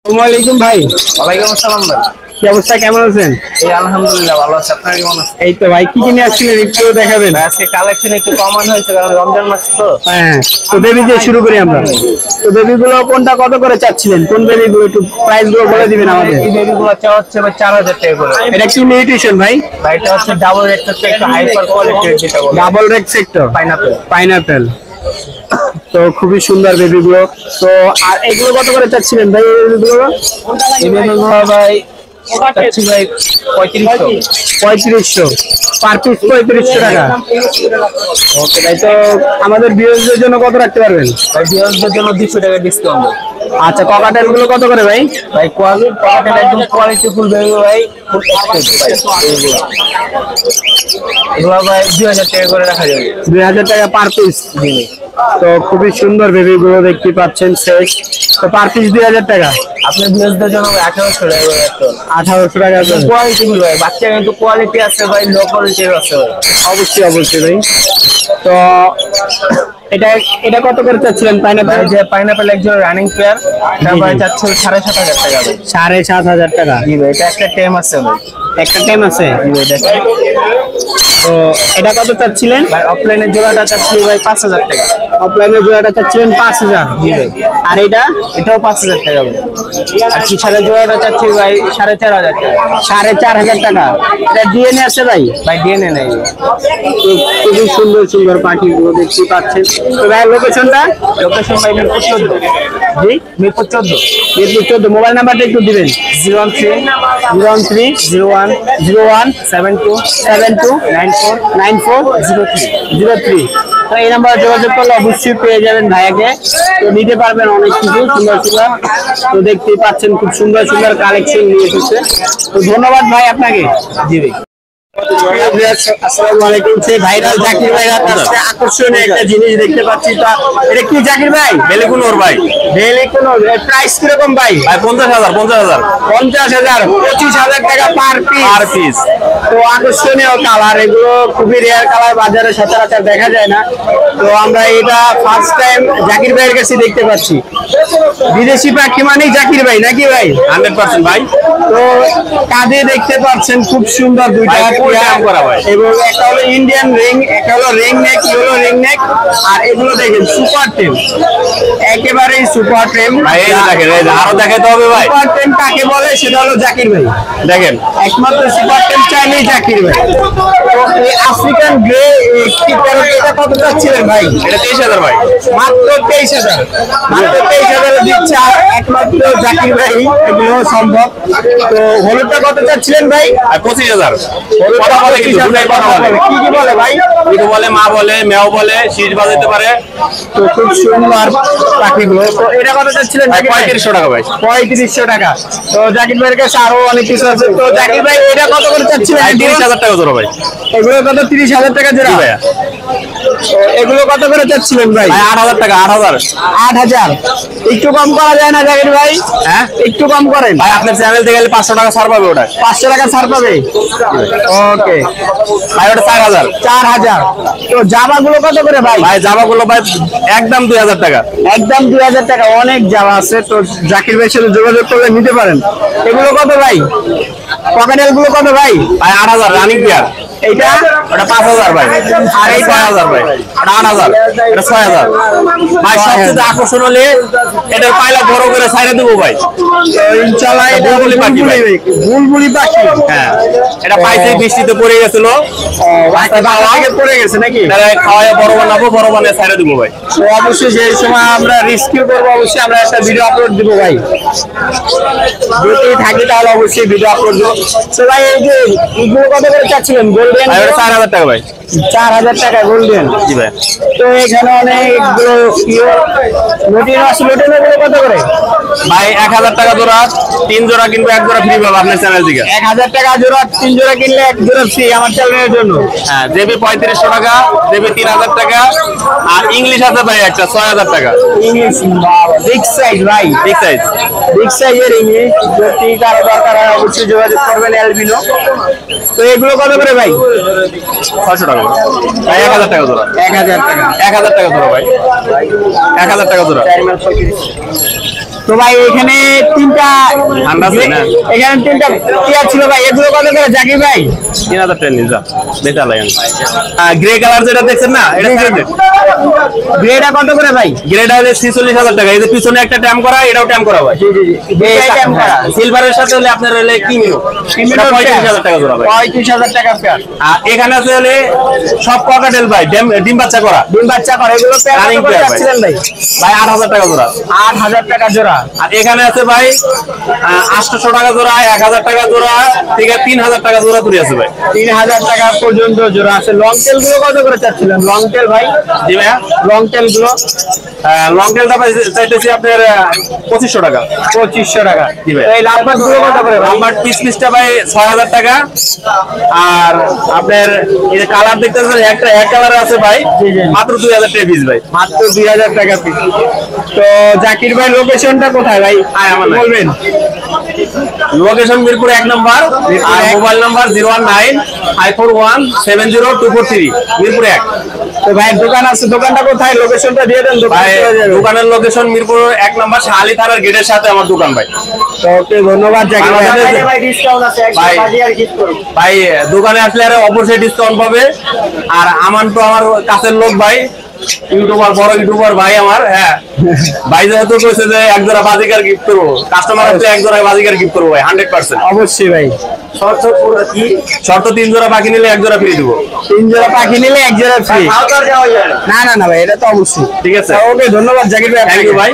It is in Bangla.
আসসালামু আলাইকুম ভাই। ওয়ালাইকুম আসসালাম ভাই। কি অবস্থা, কেমন আছেন? এই আলহামদুলিল্লাহ ভালো আছি, আপনারা কেমন আছেন? এই তো ভাই, কি কিনে আসছিলেন একটু দেখাবেন? আজকে কালেকশন একটু কমন হয়েছে কারণ রমজান মাস তো। হ্যাঁ, তো বেবি দিয়ে শুরু করি আমরা। তো বেবি গুলো কোনটা কত করে চাচ্ছিলেন, কোন বেবি গুলো একটু প্রাইস গুলো বলে দিবেন আমাদের। এই বেবিগুলো চাওয়া হচ্ছে ভাই 4000 টাকা করে। এটা কি নিউট্রিশন ভাই? ভাই এটা হচ্ছে ডাবল রেড সেক্টর, একটা হাইপার কোয়ালিটি যেটা বলে double red sector pineapple. Pineapple. তো খুবই সুন্দর বেবি গুলো। তো আর এগুলো কত করে চাচ্ছিলেন ভাই? এই বেবিগুলো ভাই চাচ্ছি ভাই 3500 পার পিস, 3500 টাকা। ওকে ভাই, তো আমাদের ভিউয়ারদের জন্য কত রাখতে পারবেন? ভাই ভিউয়ারদের জন্য 200 টাকা ডিসকাউন্ট। আচ্ছা, ককাটেল গুলো কত করে ভাই? ভাই কোয়ালিটি একদম কোয়ালিটি ফুল বেবি ভাই, ফুল এক্সপেন্সিভ ভাই এগুলো। এগুলো ভাই 2000 টাকা করে রাখা যাবে। 2000 টাকা পার পিস। জি। তো খুবই সুন্দর বেবি গুলো দেখতে পাচ্ছেন, শেষ। তো পার পিস 2000 টাকা। আপনার ভিউয়ারদের জন্য 1800 টাকা করে রাখতে হবে। 1800 টাকা। কোয়ালিটি ফুল ভাই, বাচ্চা কিন্তু কোয়ালিটি আছে ভাই, লো কোয়ালিটির আছে ভাই। অবশ্যই অবশ্যই ভাই। তো এটা এটা কত করে চাচ্ছিলেন পাইনাপেল? যে পাইনাপেল একজন রানিং প্লেয়ার, এটা ভাই চাচ্ছে 7500 টাকা ভাই। 7500 টাকা। জি ভাই, এটা একটা টেম আছে ভাই। একটা টাইম আছে। জি ভাই দেখেন। তো এটা কত চাচ্ছিলেন? ভাই অফলাইনের জোড়াটা চাচ্ছি ভাই 5000 টাকা। অফলাইনের জোড়াটা চাচ্ছিলেন 5000। জি ভাই। আর এটাও 5000 টাকা ভাই। আর ফিশারের জোড়াটা চাচ্ছি ভাই 4500 টাকা। 4500 টাকা। এটা ডিএনএ আছে ভাই? ভাই ডিএনএ নাই। তো খুবই সুন্দর সুন্দর পাখিগুলো দেখতে পাচ্ছেন। তো ভাই লোকেশনটা? লোকেশন ভাই মিরপুর 14। জি, মিরপুর 14। মিরপুর 14। মোবাইল নাম্বারটা একটু দিবেন। 0130172949403। তো এই নাম্বারে যোগাযোগ করলে অবশ্যই পেয়ে যাবেন ভাইয়াকে। তো নিতে পারবেন অনেক কিছু সুন্দর সুন্দর। তো দেখতেই পাচ্ছেন খুব সুন্দর সুন্দর কালেকশন নিয়ে এসেছে। তো ধন্যবাদ ভাই আপনাকে। জি ভাই। আসসালামু আলাইকুম। সেই ভাইরাল জাকির ভাইয়ের কাছে আকর্ষণীয় একটা জিনিস দেখতে পাচ্ছি। তা এটা কি জাকির ভাই? বেলিকুনোর ভাই। বেলিকুনোর। প্রাইস কিরকম ভাই? ভাই 50000 50000 50000 25000 টাকা পার পিস। তো আকর্ষণীয় কালার, এগুলো খুবই রেয়ার কালার, বাজারে সচরাচর দেখা যায় না। তো আমরা এটা ফার্স্ট টাইম জাকির ভাইয়ের কাছে দেখতে পাচ্ছি। বিদেশি পাখি মানেই জাকির ভাই নাকি ভাই? 100% ভাই। তো কাঁধে দেখতে পাচ্ছেন খুব সুন্দর দুইটা করা ভাই। এবং একটা হলো ইন্ডিয়ান রিং, একটা হলো ring neck, yellow ring neck. আর এগুলো দেখেন সুপার টেম, একেবারেই সুপার টেম ভাই। এই দেখেন, এই আরো দেখাতে হবে ভাই। সুপার টেম কাকে বলে সেটা হলো জাকির ভাই। দেখেন একমাত্র সুপার টেম চাইলেই জাকির ভাই। তো এই আফ্রিকান গ্রে কি প্যারট, এটা কত চাচ্ছিলেন ভাই? এটা 23000 ভাই। মাত্র 23000। মাত্র 23000 দিচ্ছে আর একমাত্র জাকির ভাই এগুলো সম্ভব। তো হলুদটা কত চাচ্ছিলেন ভাই? 25000। কথা বলে কি কি বলে ভাই? কিছু বলে, মা বলে, মেও বলে, শীষ বাজাইতে পারে। তো খুব সুন্দর পাখিগুলো। তো এটা কত চাচ্ছিলেন? 3500 টাকা ভাই। 3500 টাকা। তো জাকির ভাইয়ের কাছে আরো অনেক কিছু আছে। তো জাকির ভাই এটা কত করে চাচ্ছিলেন? 30000 টাকা জোড়া ভাই। এগুলো কত? 30000 টাকা জোড়া ভাইয়া। তো এগুলো কত করে চাচ্ছিলেন ভাই? 8000 টাকা। 8000। একটু কম করা যায় না জাকির ভাই? হ্যাঁ, একটু কম করেন ভাই। আপনার চ্যানেল থেকে গেলে 500 টাকা ছাড় পাবে ওটা। 500 টাকা ছাড় পাবে। ওকে ভাই ওটা 4000। 4000। তো জামা গুলো কত করে ভাই? ভাই জামাগুলো ভাই একদম 2000 টাকা। একদম 2000 টাকা। অনেক জামা আছে, তো জাকির ভাইয়ের সাথে যোগাযোগ করলে নিতে পারেন। এগুলো কত ভাই? পকেটেল গুলো কত ভাই? ভাই 8000 রানিং পেয়ার। এইটা ওটা 5000 ভাই। আর এই 6000 ভাই। ওটা 8000। এটা 6000 ভাই। সবচেয়ে আকর্ষণ হলে এটার পায়লা বড় করে ছাইড়া দেবো ভাই। ইনশাআল্লাহ এটা বুলবুলি পাখি ভাই। বুলবুলি পাখি। হ্যাঁ, এটা পাইতে বৃষ্টিতে পড়ে গেছিল, পড়ে গেছে নাকি? খাওয়ায় বড় বানাবো, বড় বানিয়ে ছাইড়া দেবো ভাই। তো অবশ্যই সেই সময় আমরা রিস্কিউ করবো, অবশ্যই আমরা একটা ভিডিও আপলোড দিব ভাই। যদি থাকি তাহলে অবশ্যই ভিডিও আপলোড দিব। তো ভাই এই যে এগুলো কত করে চাচ্ছিলেন? গোল্ডেন 4000 টাকা ভাই। 4000 টাকা গোল্ডেন। জি ভাই। তো এখানে অনেকগুলো লটিনো আছে। লটিনো গুলো কত করে ভাই? 1000 টাকা জোড়া। 3 জোড়া কিনবো, 1 জোড়া ফ্রি পাবো আপনার চ্যানেল থেকে। 1000 টাকা জোড়া, 3 জোড়া কিনলে 1 জোড়া ফ্রি আমার চ্যানেলের জন্য। হ্যাঁ, দেবে 3500 টাকা, দেবে 3000 টাকা। আর ইংলিশ আছে ভাই একটা 6000 টাকা। ইংলিশ বিগ সাইজ ভাই, বিগ সাইজ। বিগ সাইজের ইংলিশ। যদি কারো দরকার হয় অবশ্যই যোগাযোগ করবেন অ্যালবিনো। তো এগুলো কত করে ভাই? 600 টাকা ভাই। 1000 টাকা জোড়া। 1000 টাকা। 1000 টাকা জোড়া ভাই। 1000 টাকা জোড়া। তো ভাই এখানে 3টা ঠান্ডা আছে না? এখানে 3টা টিয়ার ছিল ভাই, এগুলো কত করে জাকির ভাই? 3000 টাকা নিয়ে যা বেচা লাগেন। গ্রে কালার যেটা দেখছেন না, এটা গ্রেডটা কত করে ভাই? গ্রেড হলে 46000 টাকা। এই যে পিছনে একটা ট্যাম করা, এটাও ট্যাম করা ভাই। সিলভারের সাথে হলে আপনার হলে কিমিনো 35000 টাকা জোড়া ভাই। 35000 টাকা পেয়ার। আর এখানে আছে হলে সব ককাটেল ভাই, ডিম বাচ্চা করা। ডিম বাচ্চা করে, এগুলো পেয়ার কত করে যাচ্ছিলেন ভাই? ভাই 8000 টাকা জোড়া। 8000 টাকা জোড়া। আর এখানে আছে ভাই 800 টাকা জোড়া, 1000 টাকা জোড়া থেকে 3000 টাকা জোড়া তুলে আছে ভাই। 3000 টাকা পর্যন্ত জোড়া আছে। লং টেল গুলো কত করে চাচ্ছিলেন? লং টেল ভাই, জি ভাই, লং টেল গুলো লং টেলটা ভাই চাইতেছি আপনার 2500 টাকা। 2500 টাকা। জি ভাই। এই লাভবাট গুলো কত করে? লাভবাট পিসটা ভাই 6000 টাকা। আর আপনার এই যে কালার দেখতেছেন, একটা এক কালার আছে ভাই, মাত্র 2000 টাকা পিস ভাই। মাত্র 2000 টাকা পিস। তো জাকির ভাই লোকেশনটা কোথায় ভাই? আমার বলবেন। লোকেশন মিরপুর 1 নম্বর, আর মোবাইল নাম্বার 01954170243, মিরপুর 1। তো ভাই দোকান আছে, দোকানটা কোথায়? লোকেশনটা দিয়ে দেন। ভাই দোকানের লোকেশন মিরপুর 1 নম্বর, শাহালি থানার গেটের সাথে আমার দোকান ভাই। তো ওকে, ধন্যবাদ জাকির ভাই। ভাই ডিসকাউন্ট আছে, ভাই দোকানে আসলে আর অবশ্যই ডিসকাউন্ট পাবে। আর আমার তো আমার কাছের লোক ভাই, ইউটিউবার, বড় ইউটিউবার ভাই আমার। হ্যাঁ ভাই যেহেতু কইছে যে এক জোড়া বাজিকার গিফট করবো, কাস্টমার আসলে এক জোড়া বাজিকার গিফট করবো ভাই 100%। অবশ্যই ভাই। শর্ত 3 জোড়া পাখি নিলে 1 জোড়া ফ্রি দিব। 3 জোড়া পাখি নিলে 1 জোড়া ফ্রি। না না না ভাই, এটা তো অবশ্যই। ঠিক আছে, ওকে, ধন্যবাদ জাকির ভাই। থ্যাংক ইউ ভাই।